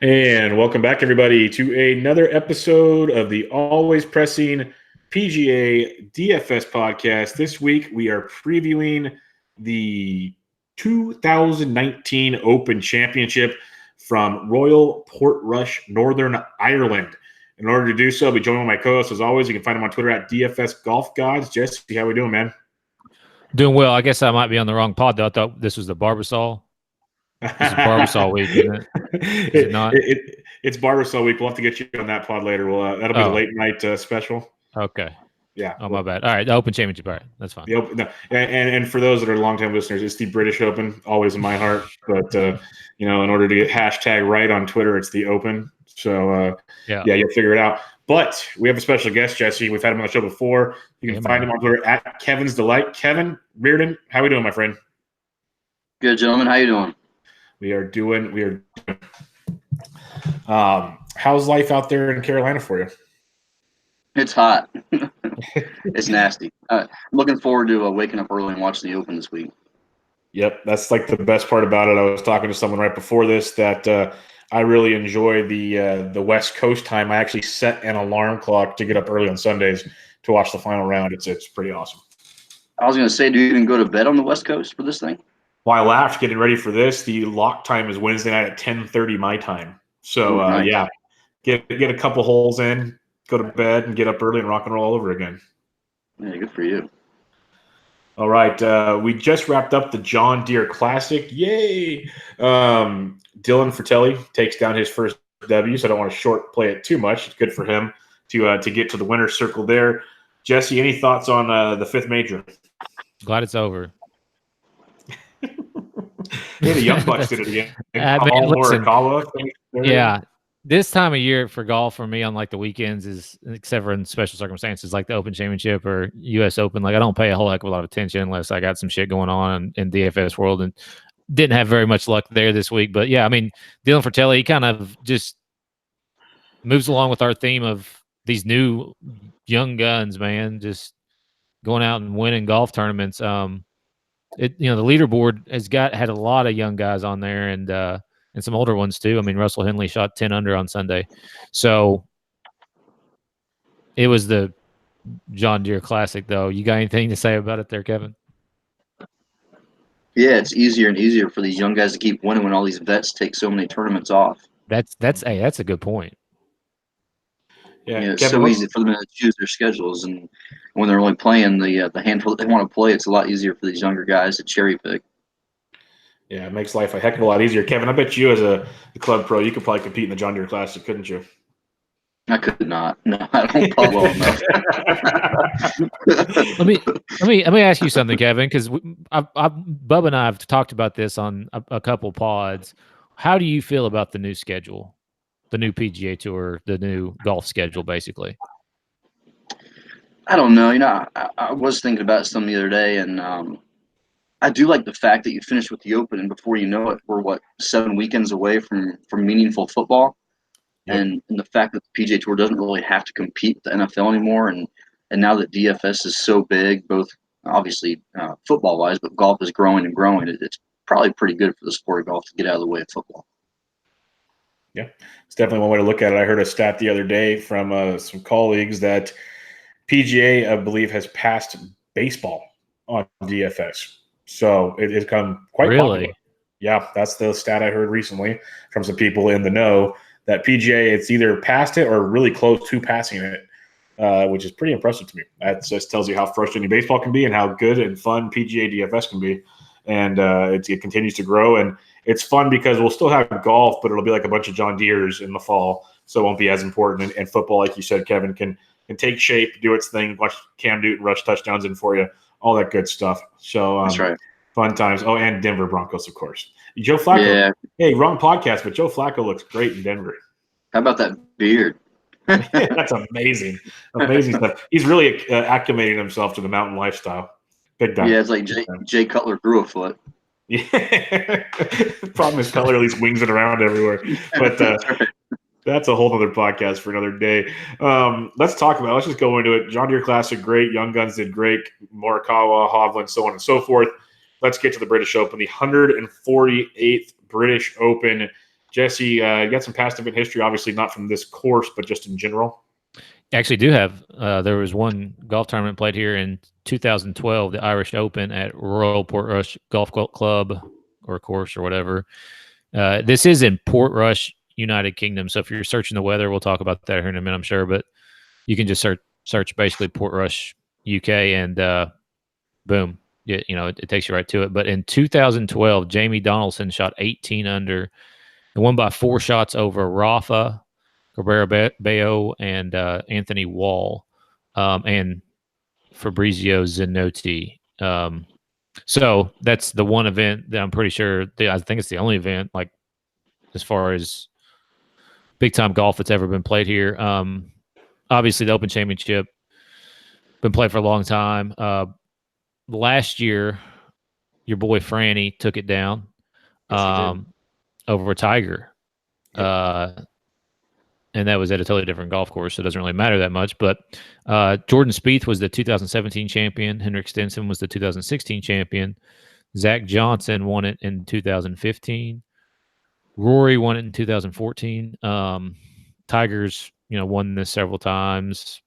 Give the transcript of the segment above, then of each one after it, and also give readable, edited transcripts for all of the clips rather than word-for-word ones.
And welcome back, everybody, to another episode of the always pressing PGA DFS podcast. This week, we are previewing the 2019 Open Championship from Royal Portrush, Northern Ireland. In order to do so, I'll be joined by my co-host, as always. You can find him on Twitter at DFS Golf Gods. Jesse, how we doing, man? Doing well. I guess I might be on the wrong pod, though. I thought this was the Barbasol. This is Barbasol week, isn't it? Is it not? It's Barbasol week. We'll have to get you on that pod later. That'll be the late night special. Okay. Yeah. Oh, my bad. All right. The Open Championship. All right. That's fine. The Open, no. And for those that are longtime listeners, it's the British Open, always in my heart. But, in order to get hashtag right on Twitter, it's the Open. So, yeah, you'll figure it out. But we have a special guest, Jesse. We've had him on the show before. You can find him on Twitter at Kevin's Delight. Kevin Reardon, how we doing, my friend? Good, gentlemen. How you doing? We are doing. How's life out there in Carolina for you? It's hot. It's nasty. I'm looking forward to waking up early and watching the Open this week. Yep, that's like the best part about it. I was talking to someone right before this that I really enjoy the West Coast time. I actually set an alarm clock to get up early on Sundays to watch the final round. It's pretty awesome. I was going to say, do you even go to bed on the West Coast for this thing? Well, I laughed getting ready for this. The lock time is Wednesday night at 10:30 my time. So, nice. Yeah, get a couple holes in, go to bed, and get up early and rock and roll all over again. Yeah, good for you. All right, we just wrapped up the John Deere Classic. Yay! Dylan Fratelli takes down his first W, so I don't want to short play it too much. It's good for him to get to the winner's circle there. Jesse, any thoughts on the fifth major? Glad it's over. Yeah, the Young Bucks did it again. Yeah, this time of year for golf for me on like the weekends is, except for in special circumstances like the Open Championship or U.S. Open, like I don't pay a whole heck of a lot of attention unless I got some shit going on in DFS world, and didn't have very much luck there this week. But yeah, I mean, Dylan Fratelli, he kind of just moves along with our theme of these new young guns, man, just going out and winning golf tournaments. The leaderboard had a lot of young guys on there and some older ones too. I mean, Russell Henley shot 10 under on Sunday. So it was the John Deere Classic, though. You got anything to say about it there, Kevin? Yeah, it's easier and easier for these young guys to keep winning when all these vets take so many tournaments off. That's a good point. Yeah, it's so easy for them to choose their schedules, and when they're only playing the handful that they want to play, it's a lot easier for these younger guys to cherry pick. Yeah, it makes life a heck of a lot easier. Kevin, I bet you as a club pro, you could probably compete in the John Deere Classic, couldn't you? I could not. No, I don't putt well enough. Let me ask you something, Kevin, because Bubba and I have talked about this on a couple pods. How do you feel about the new schedule, the new PGA Tour, the new golf schedule, basically? I don't know. I was thinking about some the other day, and I do like the fact that you finish with the Open, and before you know it, we're 7 weekends away from meaningful football. Yep. And the fact that the PGA Tour doesn't really have to compete with the NFL anymore, and now that DFS is so big, both obviously football-wise, but golf is growing and growing, it's probably pretty good for the sport of golf to get out of the way of football. Yeah, it's definitely one way to look at it. I heard a stat the other day from some colleagues that PGA, I believe, has passed baseball on DFS. So it has come quite popular. Yeah, that's the stat I heard recently from some people in the know, that PGA, it's either past it or really close to passing it, which is pretty impressive to me. That just tells you how frustrating baseball can be and how good and fun PGA DFS can be. And it continues to grow. And it's fun because we'll still have golf, but it'll be like a bunch of John Deeres in the fall, so it won't be as important. And football, like you said, Kevin, can take shape, do its thing, watch Cam Newton rush touchdowns in for you, all that good stuff. So that's right. Fun times. Oh, and Denver Broncos, of course. Joe Flacco. Yeah. Hey, wrong podcast, but Joe Flacco looks great in Denver. How about that beard? That's amazing. Amazing stuff. He's really acclimating himself to the mountain lifestyle. Big time. Yeah, it's like Jay Cutler grew a foot. Yeah. The problem is Cutler at least wings it around everywhere. But that's a whole other podcast for another day. Let's just go into it. John Deere Classic, great. Young Guns did great. Morikawa, Hovland, so on and so forth. Let's get to the British Open, the 148th British Open. Jesse, you got some past event history, obviously not from this course, but just in general. Actually, do have. There was one golf tournament played here in 2012, the Irish Open at Royal Portrush Golf Club or course or whatever. This is in Portrush, United Kingdom. So if you're searching the weather, we'll talk about that here in a minute, I'm sure. But you can just search basically Portrush, UK, and boom, it takes you right to it. But in 2012, Jamie Donaldson shot 18 under and won by 4 shots over Rafa Cabrera Bello and Anthony Wall and Fabrizio Zanotti. So that's the one event that I'm pretty sure I think it's the only event like as far as big time golf that's ever been played here. Obviously the Open Championship been played for a long time. Last year, your boy Franny took it down over Tiger. Yep. And that was at a totally different golf course, so it doesn't really matter that much. But Jordan Spieth was the 2017 champion. Henrik Stenson was the 2016 champion. Zach Johnson won it in 2015. Rory won it in 2014. Tiger's, won this several times,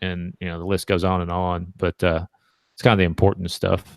and the list goes on and on. But it's kind of the important stuff.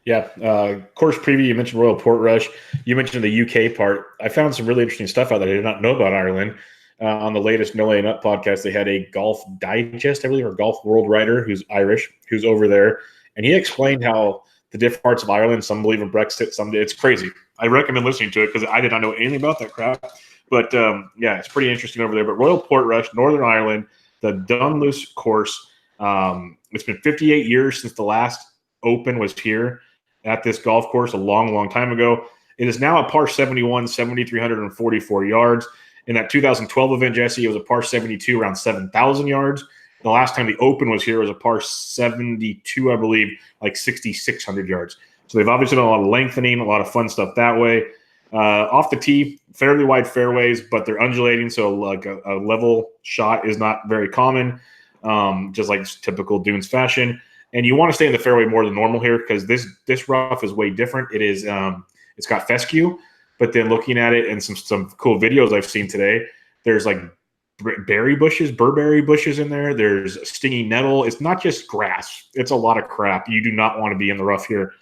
Yeah. Course preview, you mentioned Royal Portrush. You mentioned the UK part. I found some really interesting stuff out that I did not know about Ireland. On the latest No Laying Up podcast, they had a Golf Digest, I believe, or Golf World writer who's Irish, who's over there. And he explained how the different parts of Ireland, some believe in Brexit, it's crazy. I recommend listening to it because I did not know anything about that crap. But, it's pretty interesting over there. But Royal Portrush, Northern Ireland, the Dunluce course, it's been 58 years since the last Open was here at this golf course a long, long time ago. It is now a par 71, 7,344 yards. In that 2012 event, Jesse, it was a par 72, around 7,000 yards. The last time the Open was here was a par 72, I believe, like 6,600 yards. So they've obviously done a lot of lengthening, a lot of fun stuff that way. Off the tee, fairly wide fairways, but they're undulating, so like a level shot is not very common, just like typical Dunes fashion. And you want to stay in the fairway more than normal here because this rough is way different. It is it's got fescue, but then looking at it and some cool videos I've seen today, there's like burberry bushes in there. There's stinging nettle. It's not just grass. It's a lot of crap. You do not want to be in the rough here.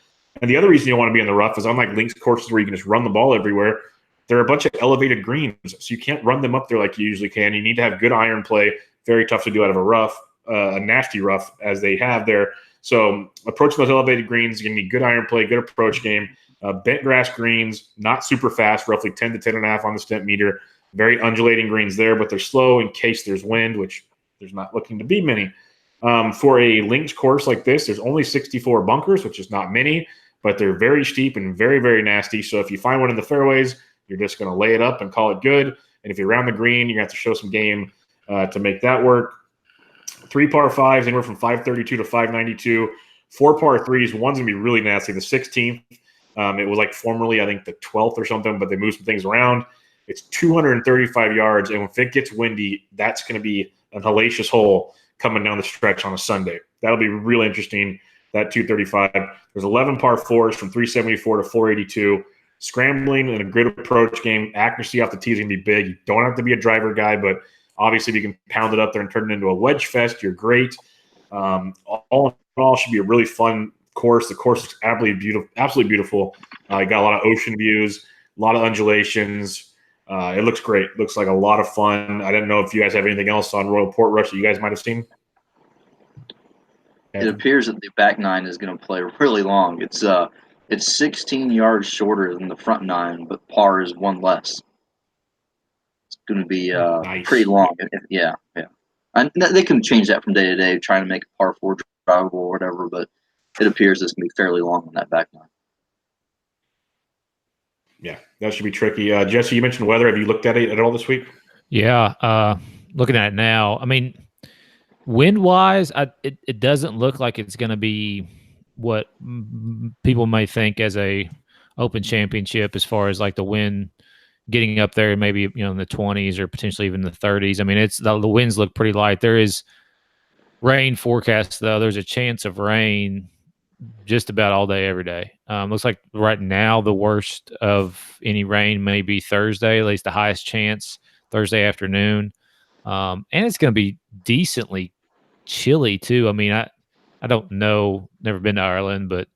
And the other reason you want to be in the rough is unlike links courses where you can just run the ball everywhere, there are a bunch of elevated greens, so you can't run them up there like you usually can. You need to have good iron play. Very tough to do out of a rough. A nasty rough as they have there. So approach those elevated greens. You need good iron play, good approach game. Bent grass greens, not super fast, roughly 10 to 10.5 on the stent meter. Very undulating greens there, but they're slow in case there's wind, which there's not looking to be many. For a linked course like this, there's only 64 bunkers, which is not many, but they're very steep and very, very nasty. So if you find one in the fairways, you're just going to lay it up and call it good. And if you're around the green, you're going to have to show some game to make that work. 3 par 5s, anywhere from 532 to 592. 4 par 3s. One's going to be really nasty. The 16th, it was like formerly, I think, the 12th or something, but they moved some things around. It's 235 yards, and if it gets windy, that's going to be an hellacious hole coming down the stretch on a Sunday. That'll be really interesting, that 235. There's 11 par 4s from 374 to 482. Scrambling and a good approach game. Accuracy off the tee is going to be big. You don't have to be a driver guy, but obviously, if you can pound it up there and turn it into a wedge fest, you're great. All in all, should be a really fun course. The course is absolutely beautiful. You got a lot of ocean views, a lot of undulations. It looks great. Looks like a lot of fun. I didn't know if you guys have anything else on Royal Portrush that you guys might have seen. It appears that the back nine is going to play really long. It's 16 yards shorter than the front nine, but par is 1 less. Going to be nice. Pretty long. Yeah. And they can change that from day to day, trying to make a par 4 drivable or whatever, but it appears it's going to be fairly long on that back nine. Yeah, that should be tricky. Jesse, you mentioned weather. Have you looked at it at all this week? Yeah, looking at it now. I mean, wind-wise, it doesn't look like it's going to be what people may think as a Open Championship as far as like the wind getting up there, maybe in the 20s or potentially even the 30s. I mean, it's the winds look pretty light. There is rain forecast though. There's a chance of rain just about all day, every day. Looks like right now the worst of any rain may be Thursday, at least the highest chance Thursday afternoon. And it's going to be decently chilly too. I mean, I don't know, never been to Ireland, but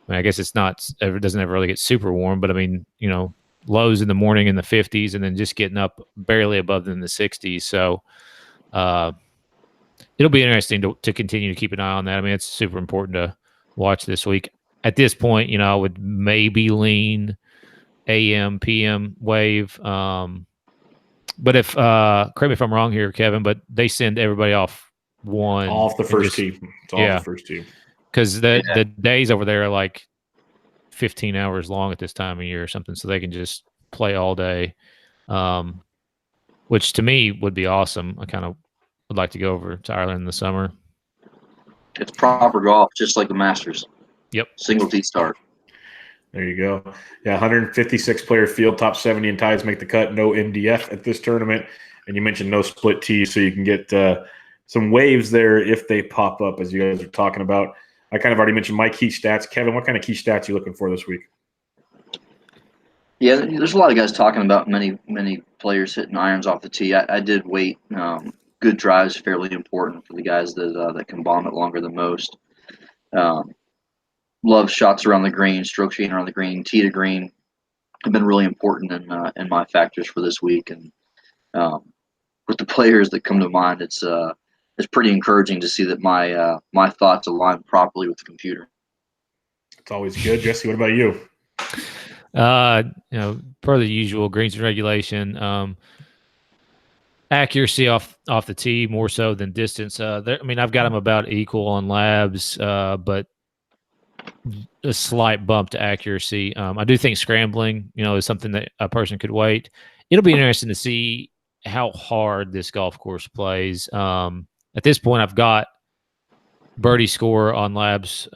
I mean, I guess it doesn't ever really get super warm, but I mean, lows in the morning in the 50s and then just getting up barely above in the 60s. So, it'll be interesting to continue to keep an eye on that. I mean, it's super important to watch this week. At this point, I would maybe lean AM, PM wave. But if correct me if I'm wrong here, Kevin, but they send everybody off the first tee. It's all the first tee. Because the days over there are like 15 hours long at this time of year or something, so they can just play all day, which to me would be awesome. I kind of would like to go over to Ireland in the summer. It's proper golf, just like the Masters. Yep. Single tee start. There you go. Yeah, 156-player field, top 70 in ties make the cut. No MDF at this tournament. And you mentioned no split tees, so you can get some waves there if they pop up, as you guys are talking about. I kind of already mentioned my key stats. Kevin, what kind of key stats are you looking for this week? Yeah, there's a lot of guys talking about many players hitting irons off the tee. I did wait. Good drives fairly important for the guys that can bomb it longer than most. Love shots around the green, strokes gained around the green, tee to green have been really important in my factors for this week. And with the players that come to mind, it's pretty encouraging to see that my thoughts align properly with the computer. It's always good. Jesse, what about you? Per the usual, greens and regulation. Accuracy off the tee more so than distance. I've got them about equal on labs, but a slight bump to accuracy. I do think scrambling, is something that a person could wait. It'll be interesting to see how hard this golf course plays. At this point, I've got birdie score on labs,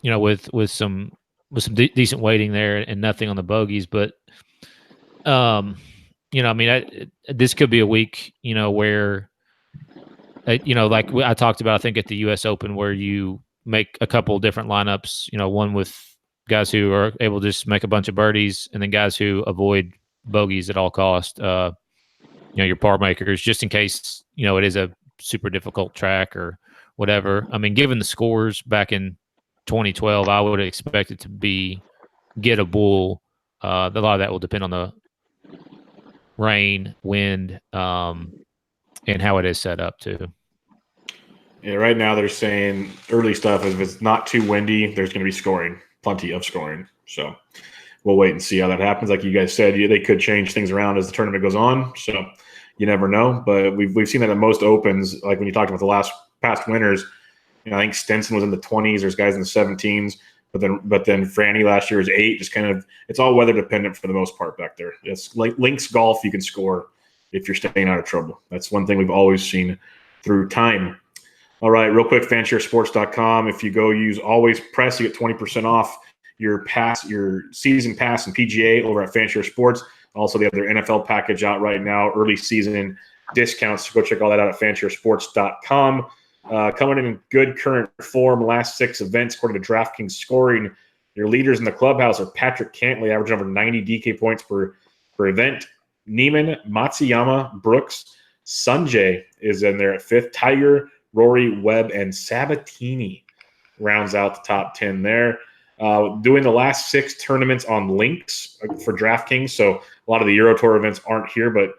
with some decent weighting there and nothing on the bogeys. But, this could be a week, where, like I talked about, I think at the U.S. Open, where you make a couple different lineups, one with guys who are able to just make a bunch of birdies and then guys who avoid bogeys at all cost, your par makers, just in case, it is a super difficult track or whatever. I mean, given the scores back in 2012, I would expect it to be gettable. A lot of that will depend on the rain, wind, and how it is set up too. Yeah, right now they're saying early stuff is if it's not too windy, there's going to be scoring, plenty of scoring. So we'll wait and see how that happens. Like you guys said, they could change things around as the tournament goes on. So you never know. But we've seen that at most opens, like when you talked about the past winners, I think Stenson was in the 20s. There's guys in the 17s. But then Franny last year was 8. Just kind of, it's all weather dependent for the most part back there. It's like links golf, you can score if you're staying out of trouble. That's one thing we've always seen through time. All right, real quick, fansharesports.com. If you go use Always Press, you get 20% off your season pass and PGA over at Fanshare Sports. Also, they have their NFL package out right now, early season discounts. So go check all that out at fansharesports.com. Coming in good current form, last 6 events, according to DraftKings scoring. Your leaders in the clubhouse are Patrick Cantlay, averaging over 90 DK points per event. Neiman, Matsuyama, Brooks, Sanjay is in there at 5th. Tiger, Rory, Webb, and Sabatini rounds out the top 10 there. Doing the last 6 tournaments on links for DraftKings. So a lot of the Euro Tour events aren't here, but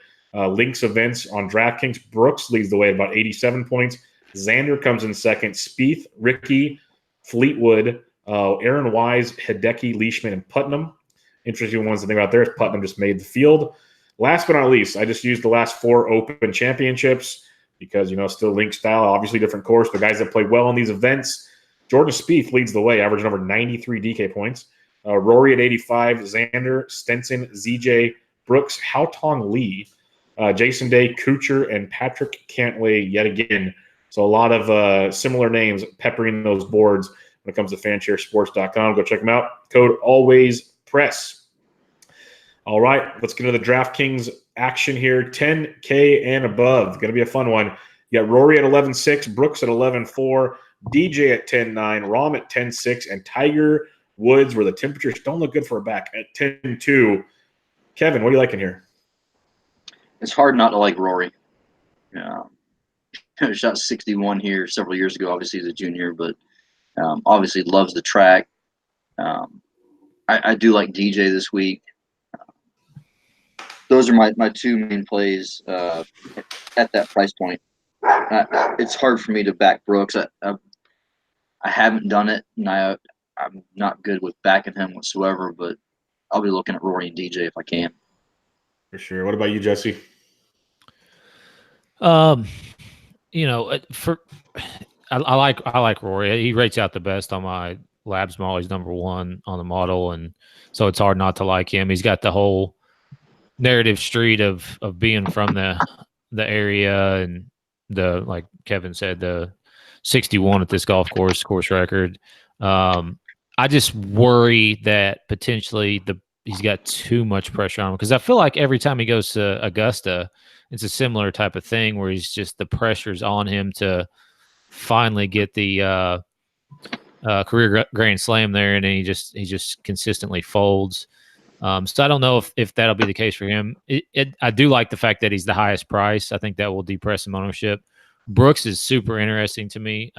links events on DraftKings. Brooks leads the way at about 87 points. Xander comes in second. Spieth, Ricky, Fleetwood, Aaron Wise, Hideki, Leishman, and Putnam. Interesting ones to think about there is Putnam just made the field. Last but not least, I just used the last 4 Open Championships because, still link style, obviously different course, but guys that played well in these events. Jordan Spieth leads the way, averaging over 93 DK points. Rory at 85, Xander, Stenson, ZJ, Brooks, Haotong Lee, Jason Day, Kuchar, and Patrick Cantlay yet again. So a lot of similar names peppering those boards when it comes to fansharesports.com. Go check them out. Code ALWAYSPRESS. All right, let's get into the DraftKings action here. 10K and above. Going to be a fun one. You got Rory at 11.6, Brooks at 11.4, DJ at 10-9, Rahm at 10-6, and Tiger Woods, where the temperatures don't look good for a back, at 10-2. Kevin, what are you liking here? It's hard not to like Rory. Shot 61 here several years ago. Obviously, he's a junior, but obviously loves the track. I do like DJ this week. Those are my two main plays at that price point. It's hard for me to back Brooks. I haven't done it, and I'm not good with backing him whatsoever, but I'll be looking at Rory and DJ if I can. For sure. What about you, Jesse? You know, I like Rory. He rates out the best on my Labs model. He's number one on the model, and so it's hard not to like him. He's got the whole narrative street of being from the area, and the, like Kevin said, the 61 at this golf course record. I just worry that potentially he's got too much pressure on him, because I feel like every time he goes to Augusta, it's a similar type of thing where he's just, the pressure's on him to finally get the career Grand Slam there, and then he just consistently folds. So I don't know if that'll be the case for him. I do like the fact that he's the highest price. I think that will depress some ownership. Brooks is super interesting to me.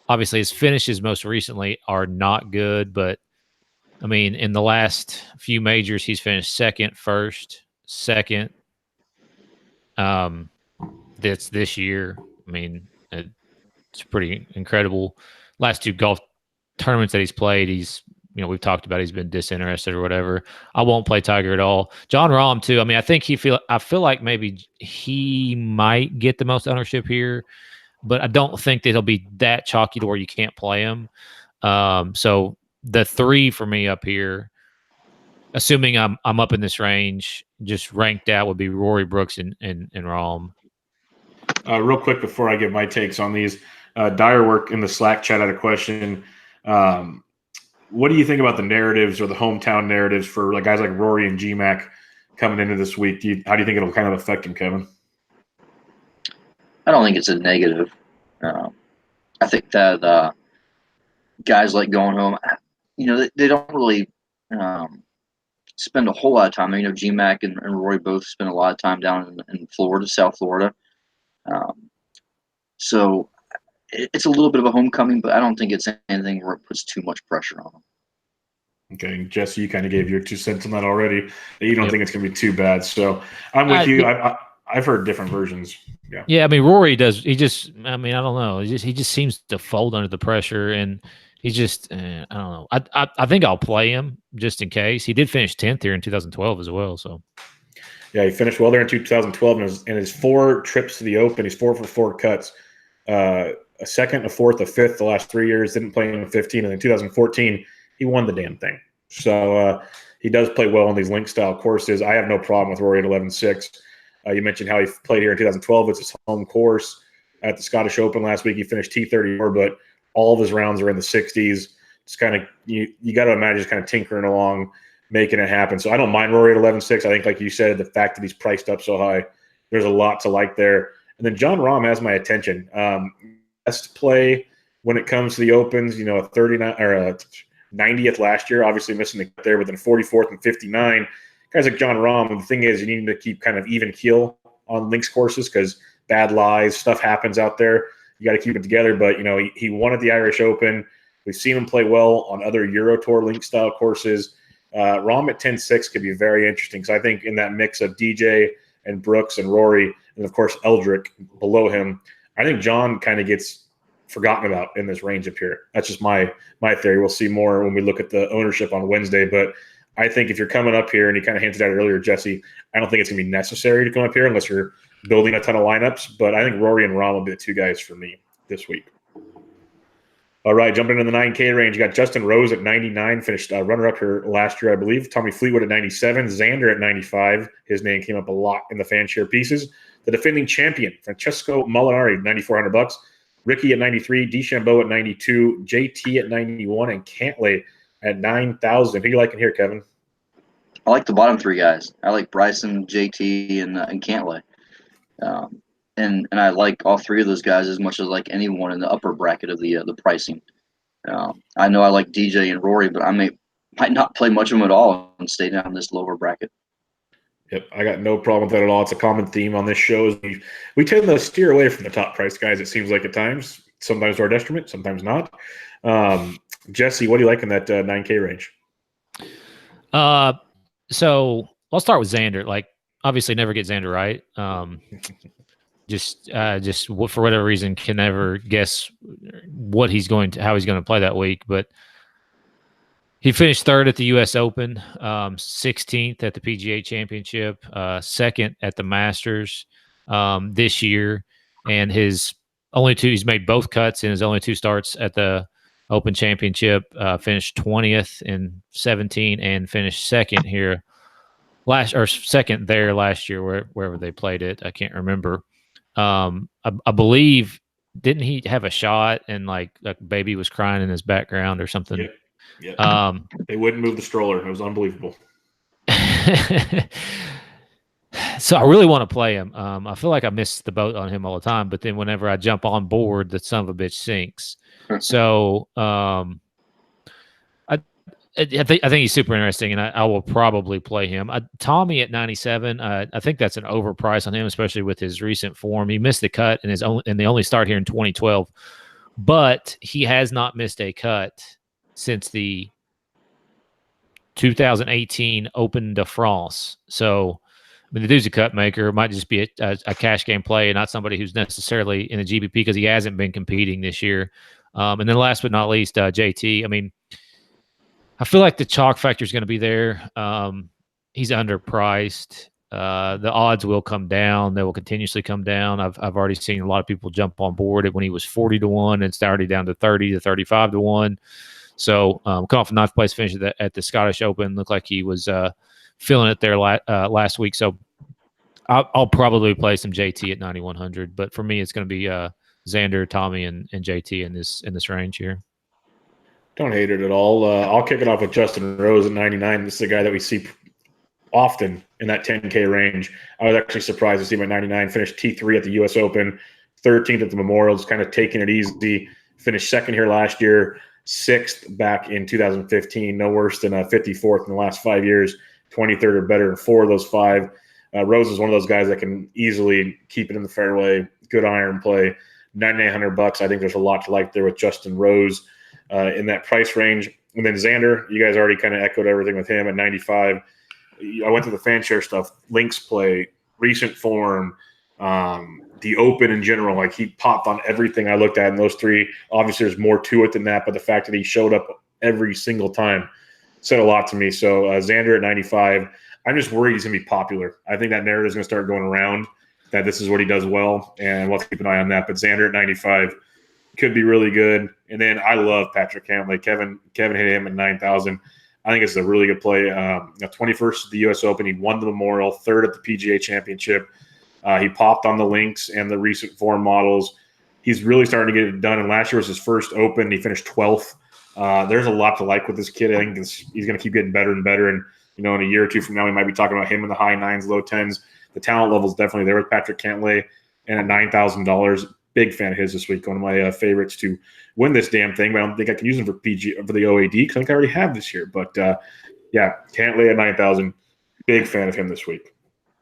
Obviously, his finishes most recently are not good, but I mean, in the last few majors, he's finished second, first, second. That's this year. I mean, it's pretty incredible. Last two golf tournaments that he's played, we've talked about he's been disinterested or whatever. I won't play Tiger at all. Jon Rahm too. I mean, I feel like maybe he might get the most ownership here, but I don't think that he'll be that chalky to where you can't play him. So the three for me up here, assuming I'm up in this range, just ranked out, would be Rory, Brooks, and Rahm. Real quick before I give my takes on these, Dirework in the Slack chat had a question. What do you think about the narratives or the hometown narratives for guys like Rory and GMAC coming into this week? How do you think it'll kind of affect him, Kevin? I don't think it's a negative. I think that guys like going home, they don't really spend a whole lot of time. GMAC and Rory both spend a lot of time down in Florida, South Florida. So it's a little bit of a homecoming, but I don't think it's anything where it puts too much pressure on them. Okay, Jesse, you kind of gave your 2 cents on that already. That you don't think it's going to be too bad. So I'm with you. I've heard different versions. Yeah. Yeah, I mean, Rory does. I don't know. He just seems to fold under the pressure, and he's just, I don't know. I think I'll play him just in case. He did finish 10th here in 2012 as well. So. Yeah, he finished well there in 2012, and his 4 trips to the Open, he's 4 for 4 cuts. A second, a fourth, a fifth the last 3 years. Didn't play in 15, and in 2014 he won the damn thing. So he does play well on these link style courses. I have no problem with Rory at 11-6. You mentioned how he played here in 2012. It's his home course at the Scottish Open last week. He finished T34, but all of his rounds are in the 60s. It's kind of, you got to imagine just kind of tinkering along, making it happen. So I don't mind Rory at 11-6. I think, like you said, the fact that he's priced up so high, there's a lot to like there. And then Jon Rahm has my attention. Best play when it comes to the Opens, a 39 or a 90th last year, obviously missing the cut there, but then 44th and 59. Guys like Jon Rahm, the thing is, you need to keep kind of even keel on links courses because bad lies, stuff happens out there. You got to keep it together. But, he won at the Irish Open. We've seen him play well on other Euro Tour link style courses. Rahm at 10-6 could be very interesting. So I think in that mix of DJ and Brooks and Rory, and of course Eldrick below him, I think John kind of gets forgotten about in this range up here. That's just my theory. We'll see more when we look at the ownership on Wednesday. But I think if you're coming up here, and you kind of hinted at it earlier, Jesse, I don't think it's going to be necessary to come up here unless you're building a ton of lineups. But I think Rory and Rahm will be the 2 guys for me this week. All right, jumping into the 9K range, you got Justin Rose at 99, finished runner-up here last year, I believe. Tommy Fleetwood at 97, Xander at 95. His name came up a lot in the fan share pieces. The defending champion, Francesco Molinari, $9,400. Ricky at 93, DeChambeau at 92, JT at 91, and Cantlay at 9,000. Who do you like in here, Kevin? I like the bottom 3 guys. I like Bryson, JT, and Cantlay. and I like all three of those guys as much as like anyone in the upper bracket of the pricing. I know I like DJ and Rory, but I might not play much of them at all and stay down in this lower bracket. Yep, I got no problem with that at all. It's a common theme on this show. Is we tend to steer away from the top price guys, it seems like at times. Sometimes to our detriment, sometimes not. Jesse, what do you like in that 9K range? So I'll start with Xander. Like, obviously, never get Xander right. Just for whatever reason, can never guess how he's going to play that week. But he finished third at the U.S. Open, 16th at the PGA Championship, second at the Masters this year, and he's made both cuts in his only two starts at the Open Championship. Finished 20th in 17 and finished second here second there last year wherever they played it. I can't remember. I believe, didn't he have a shot and like baby was crying in his background or something? Yeah. Yeah. They wouldn't move the stroller. It was unbelievable. So I really want to play him. I feel like I miss the boat on him all the time, but then whenever I jump on board, the son of a bitch sinks. So I think he's super interesting, and I will probably play him. Tommy at 97, I think that's an overprice on him, especially with his recent form. He missed the cut in the only start here in 2012, but he has not missed a cut since the 2018 Open de France. So, I mean, the dude's a cut maker. It might just be a cash game play and not somebody who's necessarily in the GBP because he hasn't been competing this year. And then last but not least, JT. I mean, I feel like the chalk factor is going to be there. He's underpriced. The odds will come down. They will continuously come down. I've already seen a lot of people jump on board when he was 40 to 1. It's already down to 30 to 35 to 1. So coming off a ninth place finish at the Scottish Open, looked like he was feeling it there last week. So I'll probably play some JT at 9,100. But for me, it's going to be Xander, Tommy, and JT in this range here. Don't hate it at all. I'll kick it off with Justin Rose at 99. This is a guy that we see often in that 10K range. I was actually surprised to see him at 99. Finished T3 at the U.S. Open, 13th at the Memorials, kind of taking it easy. Finished second here last year, 6th back in 2015. No worse than 54th in the last 5 years, 23rd or better in 4 of those 5. Rose is one of those guys that can easily keep it in the fairway, good iron play. $9,900. I think there's a lot to like there with Justin Rose. In that price range. And then Xander, you guys already kind of echoed everything with him at 95. I went to the fan share stuff, links play, recent form, the Open in general. Like, he popped on everything I looked at in those 3. Obviously, there's more to it than that, but the fact that he showed up every single time said a lot to me. So Xander at 95, I'm just worried he's going to be popular. I think that narrative is going to start going around that this is what he does well, and we'll keep an eye on that. But Xander at 95 could be really good. And then I love Patrick Cantlay. Kevin hit him at 9,000. I think it's a really good play. 21st at the U.S. Open. He won the Memorial, 3rd at the PGA Championship. He popped on the links and the recent form models. He's really starting to get it done. And last year was his first Open. He finished 12th. There's a lot to like with this kid. I think he's going to keep getting better and better. And, in a year or two from now, we might be talking about him in the high 9s, low 10s. The talent level is definitely there with Patrick Cantlay. And at $9,000, big fan of his this week. One of my favorites to win this damn thing, but I don't think I can use him for the OAD because I think I already have this year. But yeah, Cantlay at 9,000. Big fan of him this week.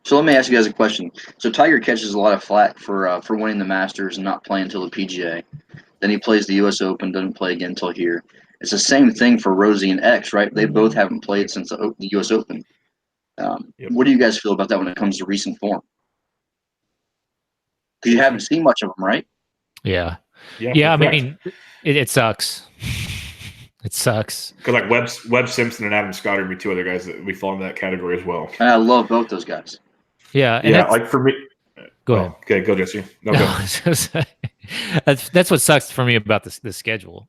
So let me ask you guys a question. So Tiger catches a lot of flack for winning the Masters and not playing until the PGA. Then he plays the U.S. Open, doesn't play again until here. It's the same thing for Rosie and X, right? They both haven't played since the U.S. Open. Yep. What do you guys feel about that when it comes to recent form? Because you haven't seen much of them, right? Yeah. I mean, it sucks. It sucks. Because like Webb Simpson and Adam Scott are be 2 other guys that we fall into that category as well. And I love both those guys. Yeah. Yeah, like for me. Go ahead. Okay, go Jesse. No, go. That's what sucks for me about this schedule.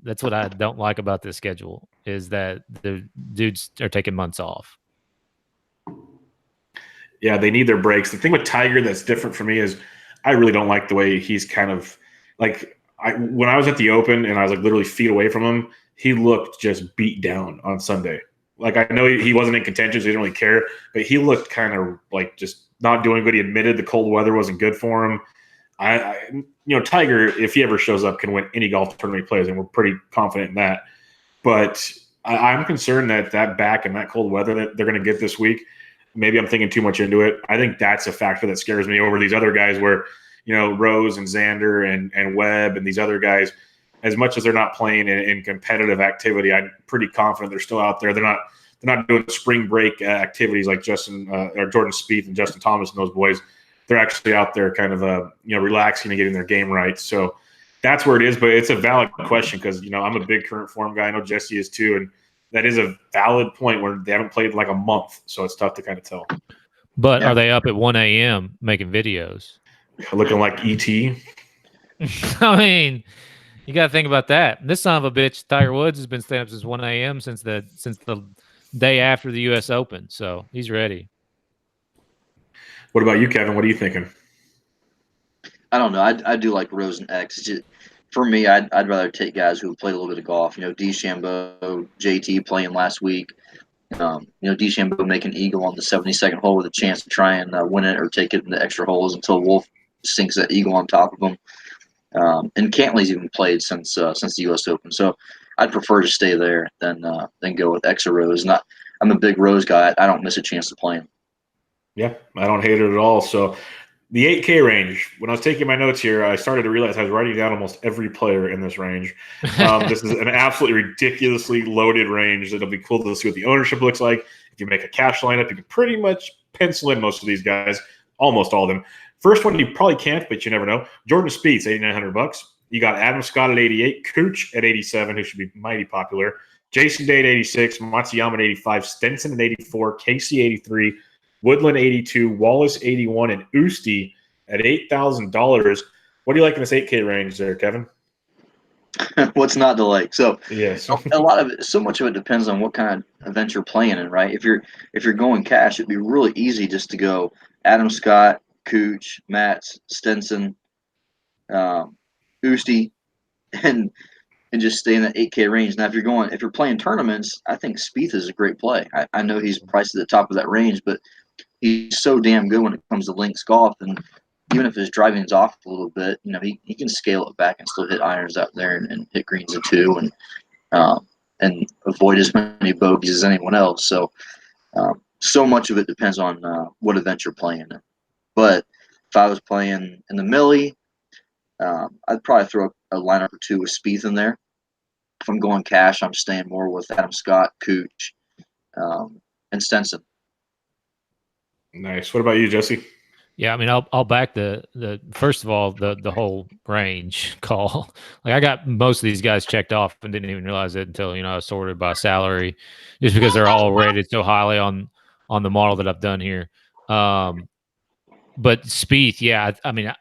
That's what I don't like about this schedule is that the dudes are taking months off. Yeah, they need their breaks. The thing with Tiger that's different for me is I really don't like the way he's kind of like when I was at the Open and I was like literally feet away from him, he looked just beat down on Sunday. Like, I know he wasn't in contention, so he didn't really care, but he looked kind of like just not doing good. He admitted the cold weather wasn't good for him. Tiger, if he ever shows up, can win any golf tournament he plays, and we're pretty confident in that. But I'm concerned that back and that cold weather that they're going to get this week, maybe I'm thinking too much into it. I think that's a factor that scares me over these other guys where, Rose and Xander and Webb and these other guys, as much as they're not playing in competitive activity, I'm pretty confident they're still out there. They're not doing spring break activities like Jordan Spieth and Justin Thomas and those boys. They're actually out there kind of relaxing and getting their game right. So that's where it is. But it's a valid question because I'm a big current form guy. I know Jesse is too, and that is a valid point where they haven't played in like a month, so it's tough to kind of tell. But are they up at 1 a.m. making videos? Looking like ET? I mean, you got to think about that. This son of a bitch, Tiger Woods, has been staying up since 1 a.m. since the day after the U.S. Open, so he's ready. What about you, Kevin? What are you thinking? I don't know. I do like Rose and X. For me, I'd rather take guys who played a little bit of golf. DeChambeau, JT playing last week. DeChambeau making eagle on the 72nd hole with a chance to try and win it or take it into extra holes until Wolf sinks that eagle on top of him. And Cantley's even played since the U.S. Open, so I'd prefer to stay there than go with X or Rose. I'm a big Rose guy. I don't miss a chance to play him. Yeah, I don't hate it at all. So the 8K range, when I was taking my notes here, I started to realize I was writing down almost every player in this range. This is an absolutely ridiculously loaded range. It'll be cool to see what the ownership looks like. If you make a cash lineup, you can pretty much pencil in most of these guys, almost all of them. First one you probably can't, but you never know. Jordan Spieth's $8,900. You got Adam Scott at 88, Cooch at 87, who should be mighty popular. Jason Day at 86, Matsuyama at 85, Stenson at 84, Casey 83, Woodland 82, Wallace 81, and Usti at $8,000. What do you like in this 8K range there, Kevin? What's not to like? So yes, a lot of it, so much of it depends on what kind of event you're playing in, right? If you're going cash, it'd be really easy just to go Adam Scott, Cooch, Matz, Stenson, Usti, and just stay in that 8K range. Now, if you're playing tournaments, I think Spieth is a great play. I know he's priced at the top of that range, but he's so damn good when it comes to links golf, and even if his driving is off a little bit, he can scale it back and still hit irons out there and hit greens at 2 and avoid as many bogeys as anyone else. So, so much of it depends on what event you're playing in. But if I was playing in the Millie, I'd probably throw a lineup or 2 with Spieth in there. If I'm going cash, I'm staying more with Adam Scott, Cooch, and Stenson. Nice. What about you, Jesse? Yeah, I mean, I'll back the first of all the whole range call. Like, I got most of these guys checked off and didn't even realize it until I sorted by salary, just because they're all rated so highly on the model that I've done here. But Spieth, yeah, I mean,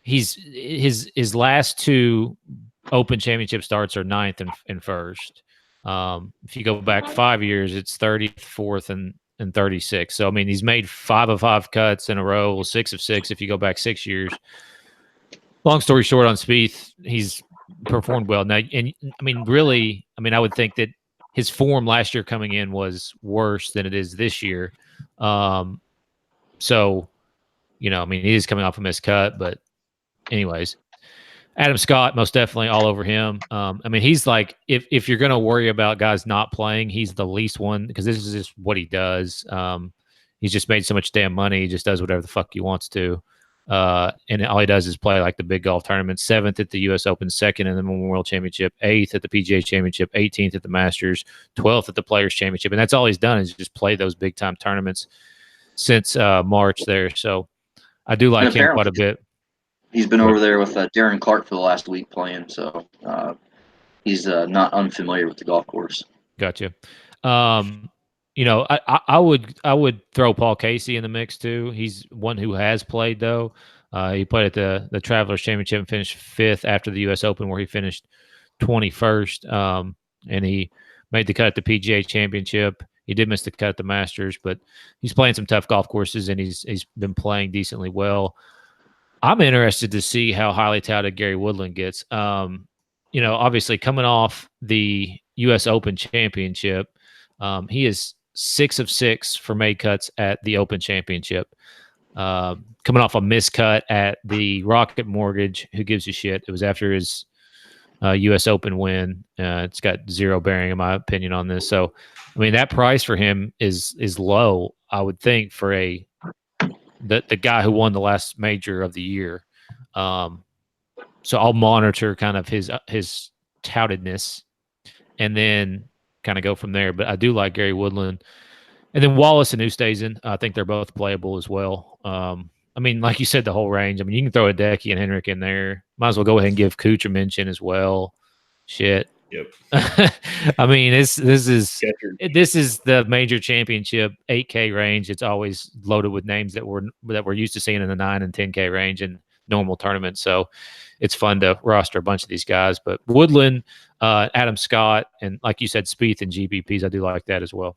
his last 2 Open Championship starts are 9th and 1st. If you go back 5 years, it's 30th, 4th, and 36. So, I mean, he's made 5 of 5 cuts in a row, well, 6 of 6 if you go back 6 years. Long story short on Spieth, he's performed well. Now, and I mean, really, I would think that his form last year coming in was worse than it is this year. So, I mean, he is coming off a missed cut, but anyways, Adam Scott, most definitely all over him. I mean, he's like, if you're going to worry about guys not playing, he's the least one, because this is just what he does. He's just made so much damn money. He just does whatever the fuck he wants to. And all he does is play like the big golf tournament. 7th at the U.S. Open, 2nd in the Memorial Championship, 8th at the PGA Championship, 18th at the Masters, 12th at the Players Championship. And that's all he's done is just play those big time tournaments since March there. So I do like him quite a bit. He's been over there with Darren Clark for the last week playing, so he's not unfamiliar with the golf course. Gotcha. I would throw Paul Casey in the mix too. He's one who has played though. He played at the Travelers Championship and finished 5th after the U.S. Open, where he finished 21st. And he made the cut at the PGA Championship. He did miss the cut at the Masters, but he's playing some tough golf courses and he's been playing decently well. I'm interested to see how highly touted Gary Woodland gets. Obviously coming off the U.S. Open Championship, He is 6 of 6 for made cuts at the Open Championship. Coming off a miscut at the Rocket Mortgage. Who gives a shit? It was after his U.S. Open win. It's got zero bearing, in my opinion, on this. So, I mean, that price for him is low, I would think, for the guy who won the last major of the year. So I'll monitor kind of his toutedness and then kind of go from there. But I do like Gary Woodland. And then Wallace and Oosthuizen, I think they're both playable as well. I mean, like you said, the whole range. I mean, you can throw a Hideki and Henrik in there. Might as well go ahead and give Cooch a mention as well. Shit. Yep. I mean, this is the major championship 8K range. It's always loaded with names that we're used to seeing in the 9 and 10K range in normal tournaments. So it's fun to roster a bunch of these guys. But Woodland, Adam Scott, and like you said, Spieth and GBPs, I do like that as well.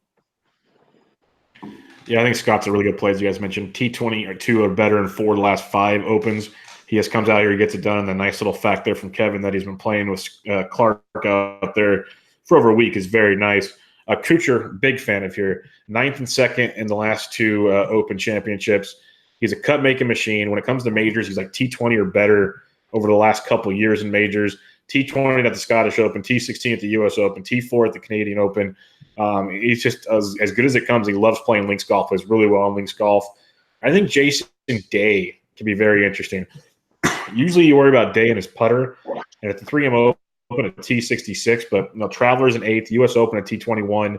Yeah, I think Scott's a really good play, as you guys mentioned. T20 or 2 or better in 4 of the last 5 opens. He just comes out here, he gets it done. And the nice little fact there from Kevin that he's been playing with Clark out there for over a week is very nice. Kuchar, big fan of here. 9th and 2nd in the last 2 Open championships. He's a cut-making machine. When it comes to majors, he's like T20 or better over the last couple of years in majors. T20 at the Scottish Open, T16 at the U.S. Open, T4 at the Canadian Open. He's just as good as it comes. He loves playing links golf, plays really well on links golf. I think Jason Day can be very interesting. Usually you worry about Day and his putter, and at the 3M Open at T66, but Travelers in 8th, U.S. Open at T21.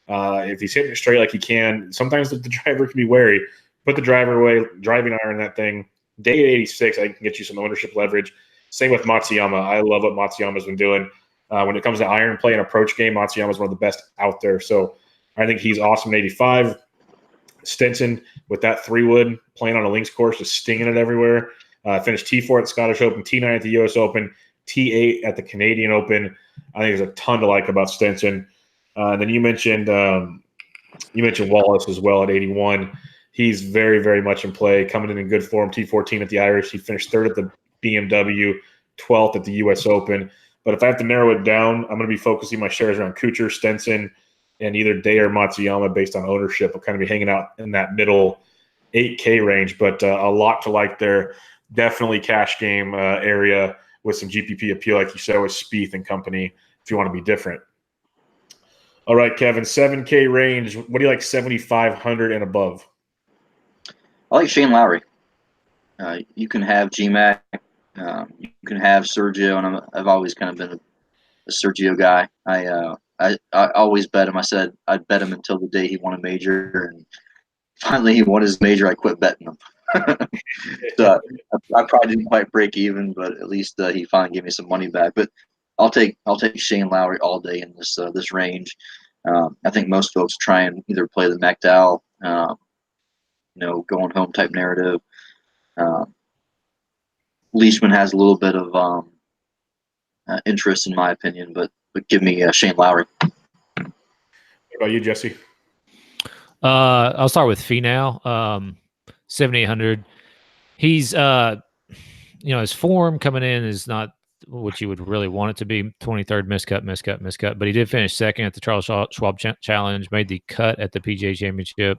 If he's hitting it straight like he can, sometimes the driver can be wary. Put the driver away, driving iron that thing. Day at 86, I think can get you some ownership leverage. Same with Matsuyama. I love what Matsuyama's been doing. When it comes to iron play and approach game, Matsuyama is one of the best out there. So I think he's awesome at 85. Stenson with that 3-wood playing on a links course, just stinging it everywhere. Finished T4 at the Scottish Open, T9 at the U.S. Open, T8 at the Canadian Open. I think there's a ton to like about Stenson. And then you mentioned Wallace as well at 81. He's very, very much in play, coming in good form. T14 at the Irish. He finished 3rd at the BMW, 12th at the U.S. Open. But if I have to narrow it down, I'm going to be focusing my shares around Kuchar, Stenson, and either Day or Matsuyama based on ownership. I'll kind of be hanging out in that middle 8K range, but a lot to like there. Definitely cash game area with some GPP appeal, like you said, with Spieth and company, if you want to be different. All right, Kevin, 7K range. What do you like, 7,500 and above? I like Shane Lowry. You can have GMAC. You can have Sergio, and I've always kind of been a Sergio guy. I always bet him. I said I'd bet him until the day he won a major, and finally he won his major. I quit betting him. So I probably didn't quite break even, but at least he finally gave me some money back. But I'll take Shane Lowry all day in this range. I think most folks try and either play the McDowell, going home type narrative. Leishman has a little bit of interest in my opinion, but give me Shane Lowry. What about you, Jesse? I'll start with Finau. 7,800. He's his form coming in is not what you would really want it to be. 23rd miscut, but he did finish 2nd at the Charles Schwab Challenge, made the cut at the PGA Championship.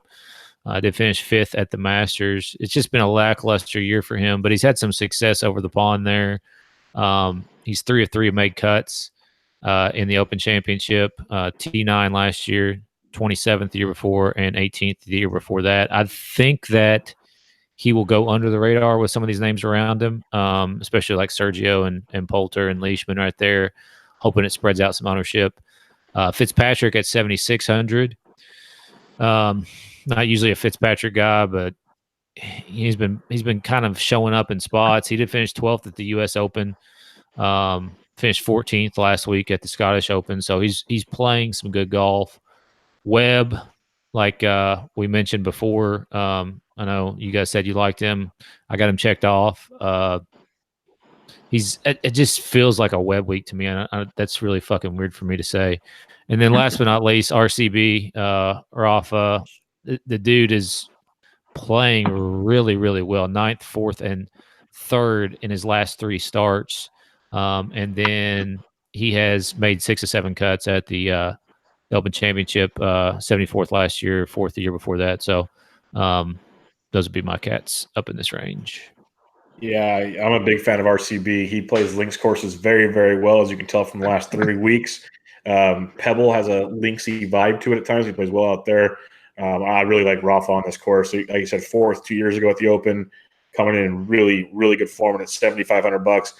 Did finish 5th at the Masters. It's just been a lackluster year for him, but he's had some success over the pond there. He's 3 of 3 made cuts in the Open Championship. T9 last year, 27th the year before, and 18th the year before that. I think that he will go under the radar with some of these names around him, especially like Sergio and Poulter and Leishman right there, hoping it spreads out some ownership. Fitzpatrick at 7,600. Not usually a Fitzpatrick guy, but he's been kind of showing up in spots. He did finish 12th at the U.S. Open, finished 14th last week at the Scottish Open, so he's playing some good golf. Webb, like we mentioned before, I know you guys said you liked him. I got him checked off. It just feels like a Webb week to me. That's really fucking weird for me to say. And then last but not least, RCB, Rafa. The dude is playing really, really well. 9th, 4th, and 3rd in his last 3 starts. And then he has made 6 or 7 cuts at the the Open Championship, 74th last year, 4th the year before that. So those would be my cats up in this range. Yeah, I'm a big fan of RCB. He plays links courses very, very well, as you can tell from the last 3 weeks. Pebble has a linksy vibe to it at times. He plays well out there. I really like Rafa on this course. Like you said, 4th 2 years ago at the Open, coming in really, really good form, and it's $7,500.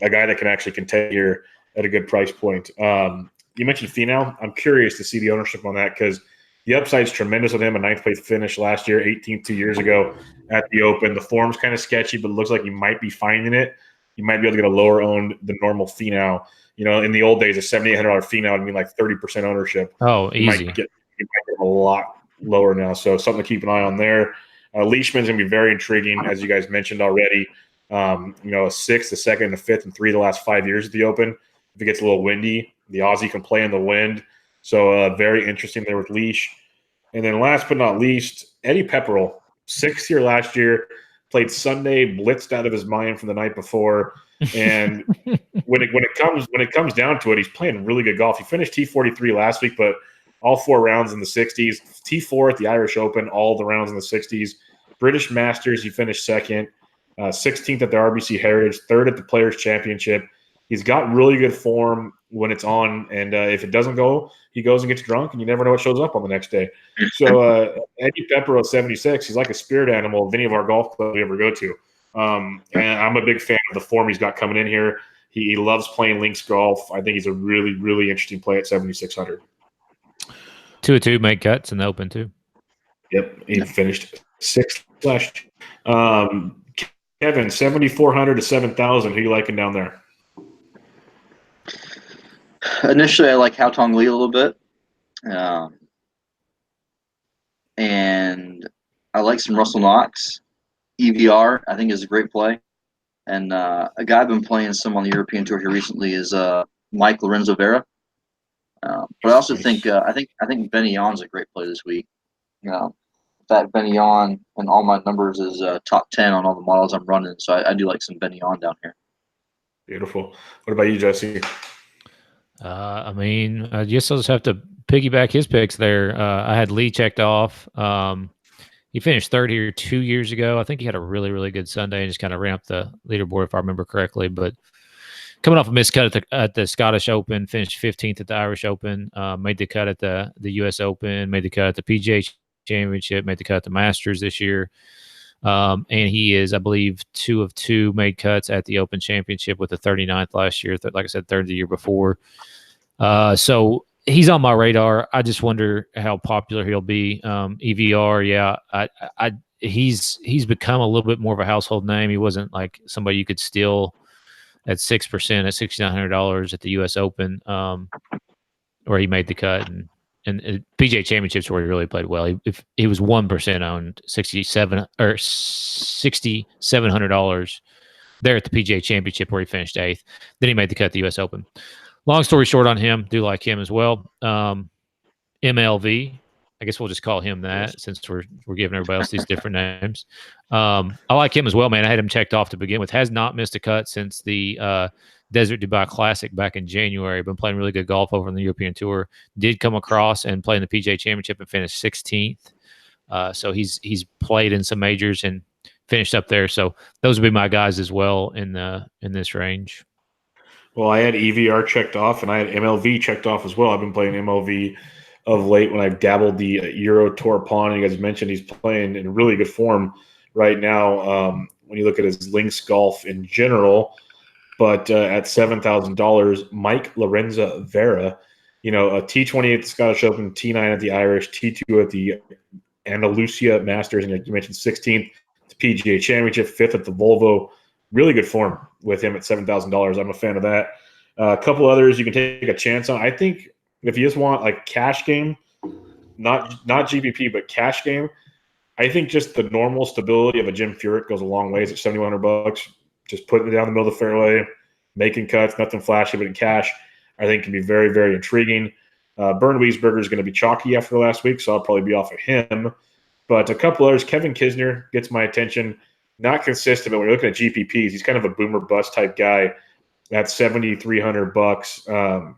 A guy that can actually contend here at a good price point. You mentioned Finau. I'm curious to see the ownership on that because the upside's tremendous with him. A 9th place finish last year, 18th 2 years ago at the Open. The form's kind of sketchy, but it looks like you might be finding it. You might be able to get a lower owned than normal Finau. You know, in the old days, a $7,800 Finau would mean like 30% ownership. Oh, You easy. might get a lot lower now. So something to keep an eye on there. Leishman's going to be very intriguing, as you guys mentioned already. You know, a 6th, a 2nd, a 5th, and 3 the last 5 years at the Open. If it gets a little windy, the Aussie can play in the wind. So very interesting there with Leash. And then last but not least, Eddie Pepperell, 6th year last year, played Sunday, blitzed out of his mind from the night before. And when it comes down to it, he's playing really good golf. He finished T43 last week, but all 4 rounds in the 60s. T4 at the Irish Open, all the rounds in the 60s. British Masters, he finished 2nd. 16th at the RBC Heritage, 3rd at the Players Championship. He's got really good form when it's on, and if it doesn't go, he goes and gets drunk, and you never know what shows up on the next day. So Eddie Pepperell, 76, he's like a spirit animal of any of our golf clubs we ever go to. And I'm a big fan of the form he's got coming in here. He loves playing links golf. I think he's a really, really interesting play at 7,600. 2 of 2 make cuts in the Open too. Yep, he finished 6th last year. Kevin, 7,400 to 7,000. Who you liking down there? Initially, I like Haotong Li a little bit. And I like some Russell Knox. EVR, I think, is a great play. And a guy I've been playing some on the European Tour here recently is Mike Lorenzo Vera. But I also think I think Benny Yon's a great play this week. That Benny Yon and all my numbers is top 10 on all the models I'm running. So I do like some Benny Yon down here. Beautiful. What about you, Jesse? I mean, I guess I'll just have to piggyback his picks there. I had Lee checked off. He finished 3rd here 2 years ago. I think he had a really, really good Sunday and just kind of ramped the leaderboard, if I remember correctly. But coming off a miscut at the Scottish Open, finished 15th at the Irish Open, made the cut at the U.S. Open, made the cut at the PGA Championship, made the cut at the Masters this year. And he is, I believe, 2 of 2 made cuts at the Open Championship with the 39th last year. Like I said, 3rd the year before. So he's on my radar. I just wonder how popular he'll be. EVR, yeah, he's become a little bit more of a household name. He wasn't like somebody you could steal at 6% at $6,900 at the U.S. Open, where he made the cut, and PGA Championships where he really played well. He was 1% owned, $6,700 there at the PGA Championship where he finished 8th. Then he made the cut at the U.S. Open. Long story short on him, do like him as well. MLV, I guess we'll just call him that since we're giving everybody else these different names. I like him as well, man. I had him checked off to begin with. Has not missed a cut since the Desert Dubai Classic back in January. Been playing really good golf over on the European Tour. Did come across and play in the PGA Championship and finished 16th. So he's played in some majors and finished up there. So those would be my guys as well in this range. Well, I had EVR checked off, and I had MLV checked off as well. I've been playing MLV of late when I've dabbled the Euro Tour pawn. You guys mentioned he's playing in really good form right now when you look at his links golf in general. But at $7,000, Mike Lorenzo Vera, a T28 at the Scottish Open, T9 at the Irish, T2 at the Andalusia Masters, and you mentioned 16th at the PGA Championship, 5th at the Volvo. Really good form with him at $7,000. I'm a fan of that. A couple others you can take a chance on. I think if you just want like cash game, not GPP, but cash game, I think just the normal stability of a Jim Furyk goes a long ways at $7,100. Just putting it down the middle of the fairway, making cuts, nothing flashy, but in cash, I think can be very, very intriguing. Bernd Wiesberger is going to be chalky after the last week, so I'll probably be off of him. But a couple others, Kevin Kisner gets my attention. Not consistent, but when you're looking at GPPs, he's kind of a boomer bust type guy. At $7,300,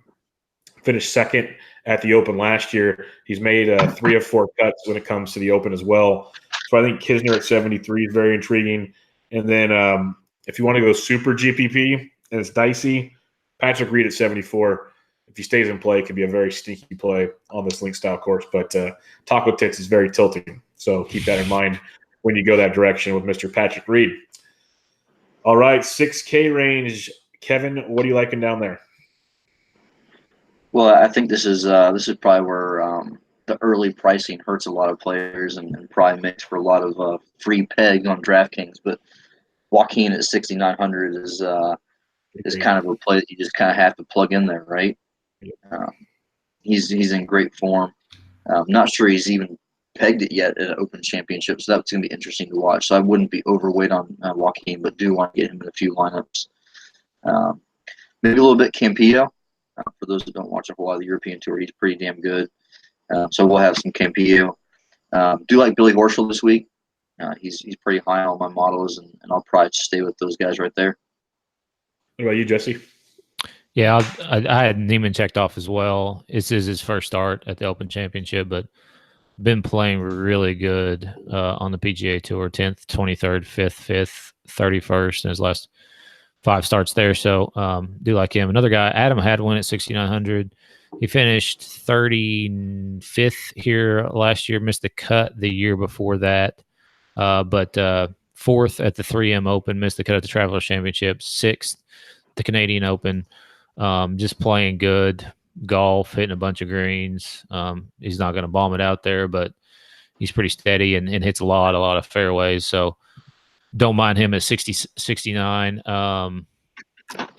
finished 2nd at the Open last year. He's made 3 of 4 cuts when it comes to the Open as well. So I think Kisner at 73 is very intriguing. And then if you want to go super GPP and it's dicey, Patrick Reed at 74. If he stays in play, could be a very sneaky play on this link style course. But Taco Tits is very tilting, so keep that in mind when you go that direction with Mr. Patrick Reed. All right, 6K range. Kevin, what are you liking down there? Well, I think this is probably where the early pricing hurts a lot of players and probably makes for a lot of free peg on DraftKings. But Joaquin at 6,900 is kind of a play that you just kind of have to plug in there, right? He's in great form. Not sure he's even pegged it yet at an Open Championship, so that's going to be interesting to watch. So I wouldn't be overweight on Joaquin, but do want to get him in a few lineups. Maybe a little bit Campillo. For those that don't watch a whole lot of the European Tour, he's pretty damn good. So we'll have some Campillo. Do like Billy Horschel this week. He's pretty high on my models, and I'll probably stay with those guys right there. What about you, Jesse? Yeah, I had Neiman checked off as well. This is his first start at the Open Championship, but been playing really good on the PGA Tour, 10th, 23rd, 5th, 31st in his last 5 starts there. So do like him. Another guy, Adam Hadwin at 6,900. He finished 35th here last year, missed the cut the year before that, but 4th at the 3M Open, missed the cut at the Travelers Championship, 6th the Canadian Open. Just playing good golf, hitting a bunch of greens. He's not going to bomb it out there, but he's pretty steady and hits a lot of fairways. So don't mind him at 69.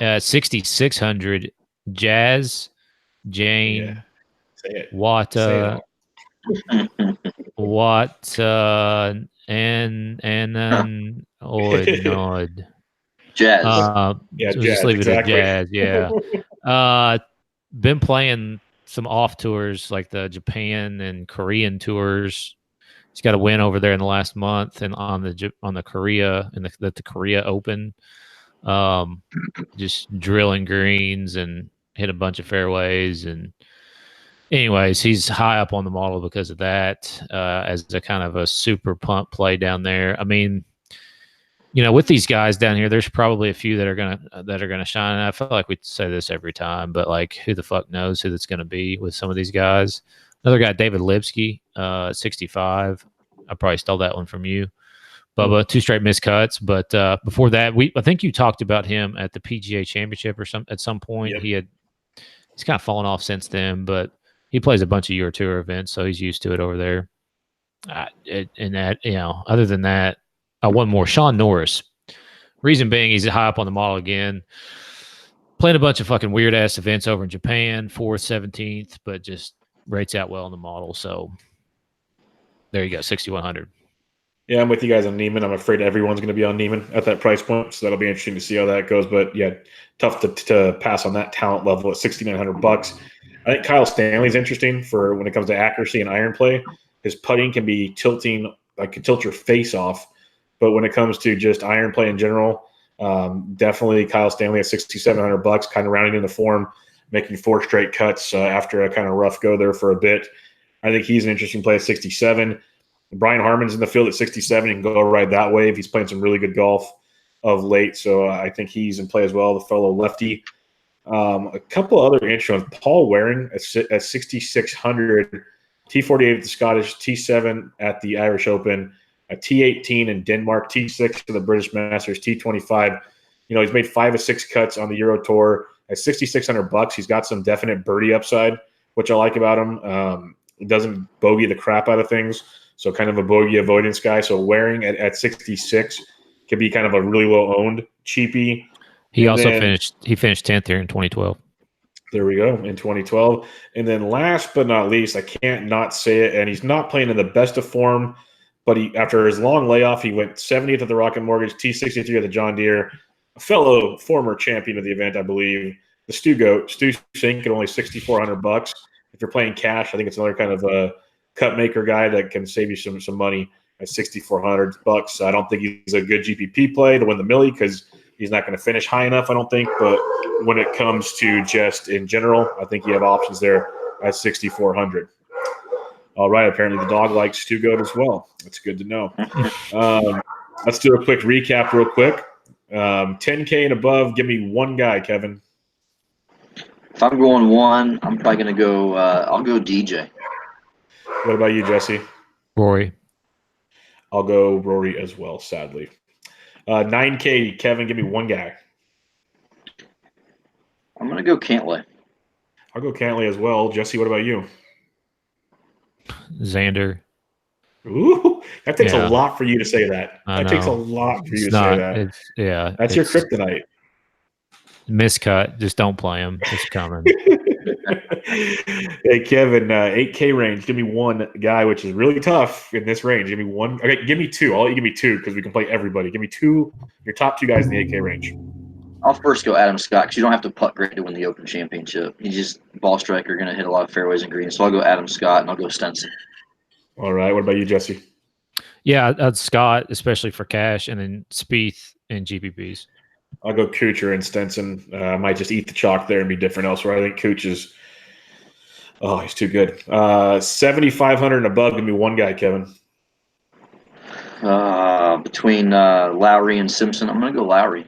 At 6,600, Jazz, Jane, Watt, and then Nod. Jazz. So Jazz, just leave it exactly. at Jazz. Yeah. Been playing some off tours like the Japan and Korean tours. He's got a win over there in the last month, and on the Korea and the Korea Open, just drilling greens and hit a bunch of fairways. And anyways, he's high up on the model because of that, as a kind of a super pump play down there. I mean, with these guys down here, there's probably a few that are gonna shine. And I feel like we say this every time, but like, who the fuck knows who that's gonna be with some of these guys. Another guy, David Lipsky, 65. I probably stole that one from you, Bubba. 2 straight missed cuts, but before that, I think you talked about him at the PGA Championship at some point. Yep. He's kind of fallen off since then, but he plays a bunch of Euro Tour events, so he's used to it over there. Other than that. One more, Sean Norris. Reason being, he's high up on the model again. Playing a bunch of fucking weird-ass events over in Japan, 4th, 17th, but just rates out well on the model. So there you go, 6,100. Yeah, I'm with you guys on Neiman. I'm afraid everyone's going to be on Neiman at that price point, so that'll be interesting to see how that goes. But, yeah, tough to pass on that talent level at $6,900. I think Kyle Stanley's interesting for when it comes to accuracy and iron play. His putting can be tilting, like can tilt your face off. But when it comes to just iron play in general, definitely Kyle Stanley at $6,700, kind of rounding in the form, making 4 straight cuts after a kind of rough go there for a bit. I think he's an interesting play at 67. Brian Harmon's in the field at 67. You can go right that way if he's playing some really good golf of late. So I think he's in play as well, the fellow lefty. A couple other interesting ones. Paul Waring at 6,600, T48 at the Scottish, T7 at the Irish Open, a T18 in Denmark, T6 to the British Masters, T25. He's made 5 of 6 cuts on the Euro Tour at $6,600. He's got some definite birdie upside, which I like about him. He doesn't bogey the crap out of things, so kind of a bogey avoidance guy. So Waring at 66 could be kind of a really low owned cheapie. He finished 10th here in 2012. There we go, in 2012. And then last but not least, I can't not say it, and he's not playing in the best of form. But after his long layoff, he went 70th at the Rocket Mortgage, T63 at the John Deere, a fellow former champion of the event, I believe, the Stu Goat, Stu Sink at only $6,400. If you're playing cash, I think it's another kind of a cut maker guy that can save you some money at $6,400. I don't think he's a good GPP play to win the Millie because he's not going to finish high enough, I don't think. But when it comes to just in general, I think you have options there at 6,400. All right. Apparently the dog likes Stu Goat as well. That's good to know. Let's do a quick recap real quick. 10K and above, give me one guy, Kevin. If I'm going one, I'm probably going to go I'll go DJ. What about you, Jesse? Rory. I'll go Rory as well, sadly. 9K, Kevin, give me one guy. I'm going to go Cantlay. I'll go Cantlay as well. Jesse, what about you? Xander. Ooh, that takes a lot for you to say that. That takes a lot for you to say that. That's your kryptonite. Miscut. Just don't play him. It's coming. Hey, Kevin, 8K range. Give me one guy, which is really tough in this range. Give me one. Okay, give me two. I'll let you give me two because we can play everybody. Give me two, your top two guys in the 8K range. I'll first go Adam Scott because you don't have to putt great to win the Open Championship. He's just ball striker, going to hit a lot of fairways and greens. So I'll go Adam Scott and I'll go Stenson. All right. What about you, Jesse? Yeah, Scott, especially for cash, and then Spieth and GPPs. I'll go Kuchar and Stenson. I might just eat the chalk there and be different elsewhere. I think Kuch is – he's too good. 7,500 and above, give me one guy, Kevin. Between Lowry and Simpson, I'm going to go Lowry.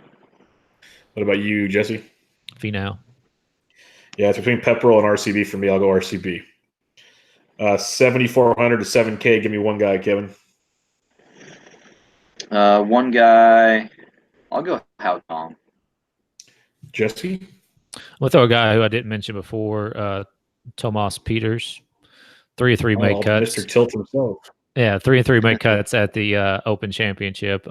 What about you, Jesse? Finau. Yeah, it's between Pepperell and RCB for me. I'll go RCB. 7,400 to 7K, give me one guy, Kevin. One guy – I'll go Hao Tom. Jesse? We'll throw a guy who I didn't mention before, Tomas Peters. 3-3 made cuts. Mr. Tilt himself. Yeah, 3-3 made cuts at the Open Championship.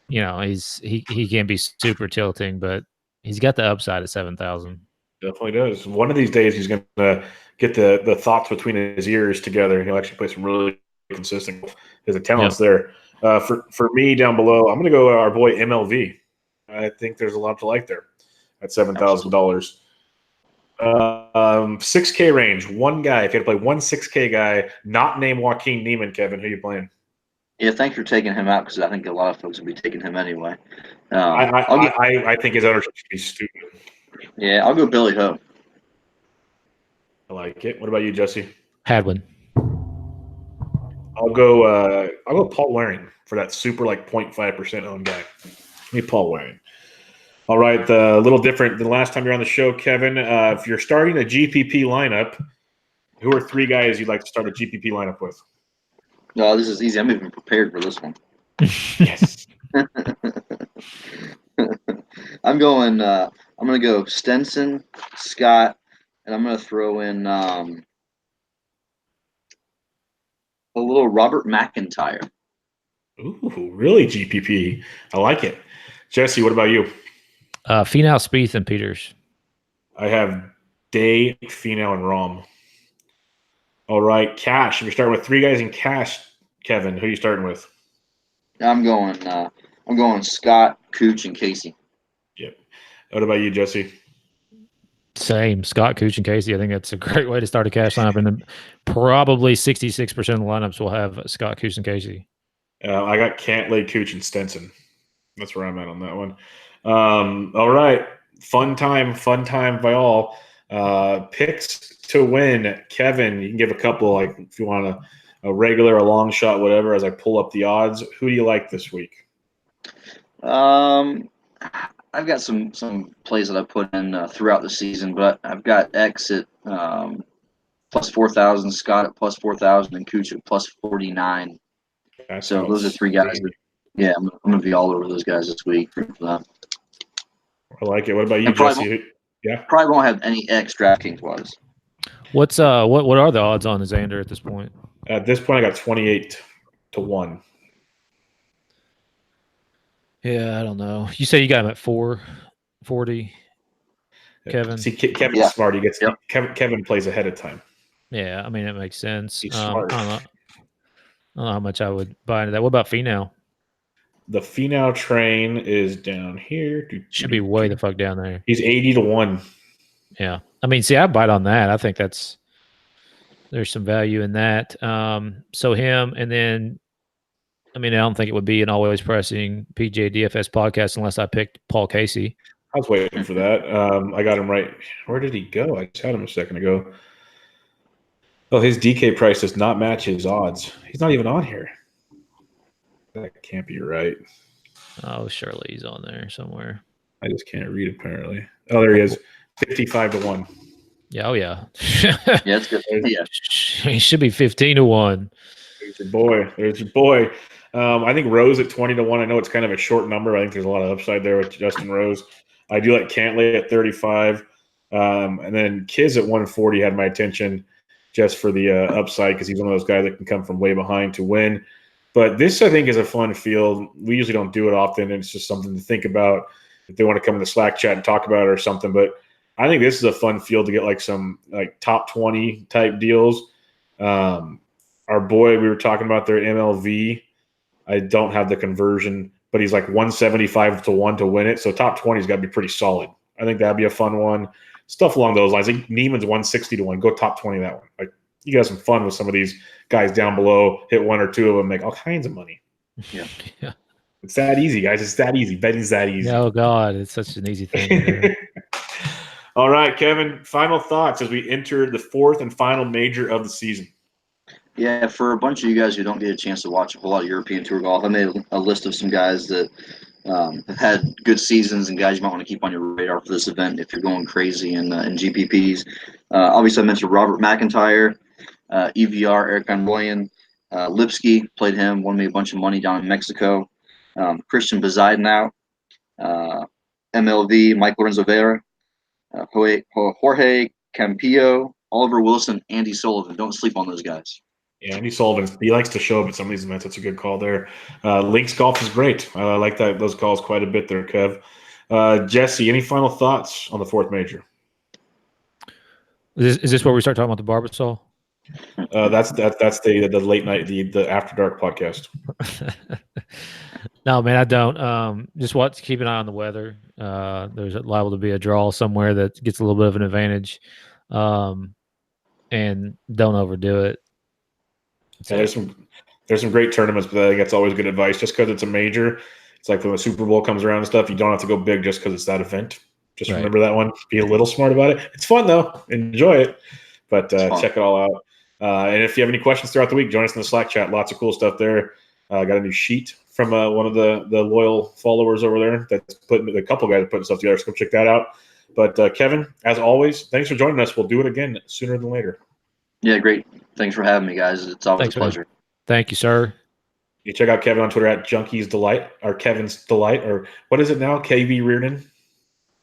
He can be super tilting, but he's got the upside at 7,000. Definitely does. One of these days, he's going to get the thoughts between his ears together, and he'll actually play some really consistent. His talent's there. For me down below, I'm going to go our boy MLV. I think there's a lot to like there at $7,000. 6K range, one guy. If you had to play one 6K guy, not named Joaquin Neiman, Kevin, who are you playing? Yeah, thanks for taking him out because I think a lot of folks will be taking him anyway. I think his ownership should be stupid. Yeah, I'll go Billy Ho. I like it. What about you, Jesse? Hadwin. I'll go Paul Waring for that super 0.5% owned guy. Give me Paul Waring. All right, a little different than the last time you're on the show, Kevin. If you're starting a GPP lineup, who are three guys you'd like to start a GPP lineup with? No, this is easy. I'm even prepared for this one. Yes. I'm going to go Stenson, Scott, and I'm going to throw in a little Robert McIntyre. Ooh, really GPP. I like it. Jesse, what about you? Finau, Spieth, and Peters. I have Day, Finau, and Rahm. All right, cash. If you're starting with three guys in cash, Kevin, who are you starting with? I'm going Scott, Cooch, and Casey. Yep. What about you, Jesse? Same. Scott, Cooch, and Casey. I think that's a great way to start a cash lineup. And then probably 66% of the lineups will have Scott, Cooch, and Casey. I got Cantlay, Cooch, and Stenson. That's where I'm at on that one. All right. Fun time by all. Picks to win. Kevin, you can give a couple, if you want a regular, a long shot, whatever, as I pull up the odds. Who do you like this week? I've got some plays that I put in throughout the season, but I've got X at plus 4,000, Scott at plus 4,000, and Cooch at plus 49. So those are three guys that, I'm going to be all over those guys this week. For them. I like it. What about you, Jesse? Probably won't have any X DraftKings wise. What's what are the odds on Xander at this point? At this point, I got 28 to 1. Yeah, I don't know. You say you got him at 440, Kevin. See, Kevin's smart. He gets Kevin plays ahead of time. Yeah, I mean, that makes sense. He's smart. I don't know how much I would buy into that. What about Finau? The Finau train is down here. Should be way the fuck down there. He's 80 to 1. Yeah. I mean, see, I bite on that. I think there's some value in that. So him, and then, I mean, I don't think it would be an always pressing PGA DFS podcast unless I picked Paul Casey. I was waiting for that. I got him right. Where did he go? I just had him a second ago. Oh, his DK price does not match his odds. He's not even on here. That can't be right. Oh, surely he's on there somewhere. I just can't read, apparently. Oh, there he is. 55-1. Yeah, oh yeah. Yeah, it's good. Yeah. He should be 15-1. There's your boy. There's your boy. I think Rose at 20-1. I know it's kind of a short number. I think there's a lot of upside there with Justin Rose. I do like Cantlay at 35. And then Kiz at 140 had my attention just for the upside because he's one of those guys that can come from way behind to win. But this, I think, is a fun field. We usually don't do it often, and it's just something to think about if they want to come in the Slack chat and talk about it or something. But I think this is a fun field to get like some like top 20 type deals. Our boy, we were talking about their MLV. I don't have the conversion, but he's like 175-1 to win it. So top 20's got to be pretty solid. I think that'd be a fun one. Stuff along those lines. I think Neiman's 160-1. Go top 20 that one. Like you got some fun with some of these guys down below. Hit one or two of them, make all kinds of money. Yeah. It's that easy, guys. It's that easy. Betting's that easy. Oh God, it's such an easy thing to do. All right, Kevin. Final thoughts as we enter the fourth and final major of the season. Yeah, for a bunch of you guys who don't get a chance to watch a whole lot of European Tour golf, I made a list of some guys that have had good seasons and guys you might want to keep on your radar for this event if you're going crazy in GPPs. Obviously, I mentioned Robert McIntyre, EVR, Eric Van Rooyen, Lipsky, played him, won me a bunch of money down in Mexico. Christian Bezuidenhout, MLV, Mike Lorenzo Vera, Jorge Campillo, Oliver Wilson, Andy Sullivan. Don't sleep on those guys. Yeah, Andy Sullivan, he likes to show up at some of these events. That's a good call there. Links golf is great. I like those calls quite a bit there, Kev. Jesse, any final thoughts on the fourth major? Is this where we start talking about the Barbasol? That's the late night, the after dark podcast. No, man, I don't. Just keep an eye on the weather. There's liable to be a draw somewhere that gets a little bit of an advantage, and don't overdo it. Yeah, there's some great tournaments, but I think that's always good advice. Just because it's a major, it's like when the Super Bowl comes around and stuff, you don't have to go big just because it's that event. Just remember that one. Be a little smart about it. It's fun though. Enjoy it, but check it all out. And if you have any questions throughout the week, join us in the Slack chat. Lots of cool stuff there. Got a new sheet from one of the loyal followers over there that's putting a couple guys putting stuff together. So go check that out. But Kevin, as always, thanks for joining us. We'll do it again sooner than later. Yeah, great. Thanks for having me, guys. It's always a pleasure. Man. Thank you, sir. You check out Kevin on Twitter at Junkies Delight or Kevin's Delight, or what is it now? KV Reardon.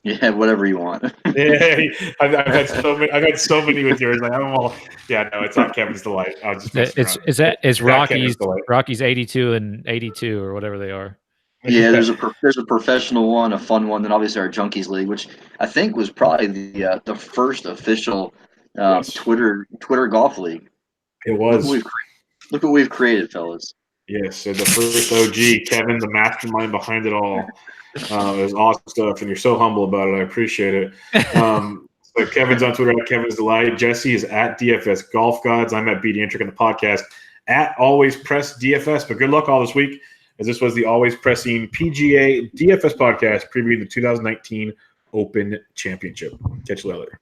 Yeah, whatever you want. Yeah, I've had so many. I've had so many with yours. Like I'm all. Yeah, no, it's not Kevin's Delight. I'll just. It's Rocky's 82 and 82 or whatever they are. Yeah, there's a professional one, a fun one, then obviously our Junkies League, which I think was probably the first official Twitter golf league. It was. Look what we've created, fellas. Yes, so the first OG, Kevin, the mastermind behind it all. It was awesome stuff, and you're so humble about it. I appreciate it. So Kevin's on Twitter at Kevin's Delight. Jesse is at DFS Golf Gods. I'm at BD Intric on the podcast at Always Press DFS. But good luck all this week, as this was the Always Pressing PGA DFS podcast previewing the 2019 Open Championship. Catch you later.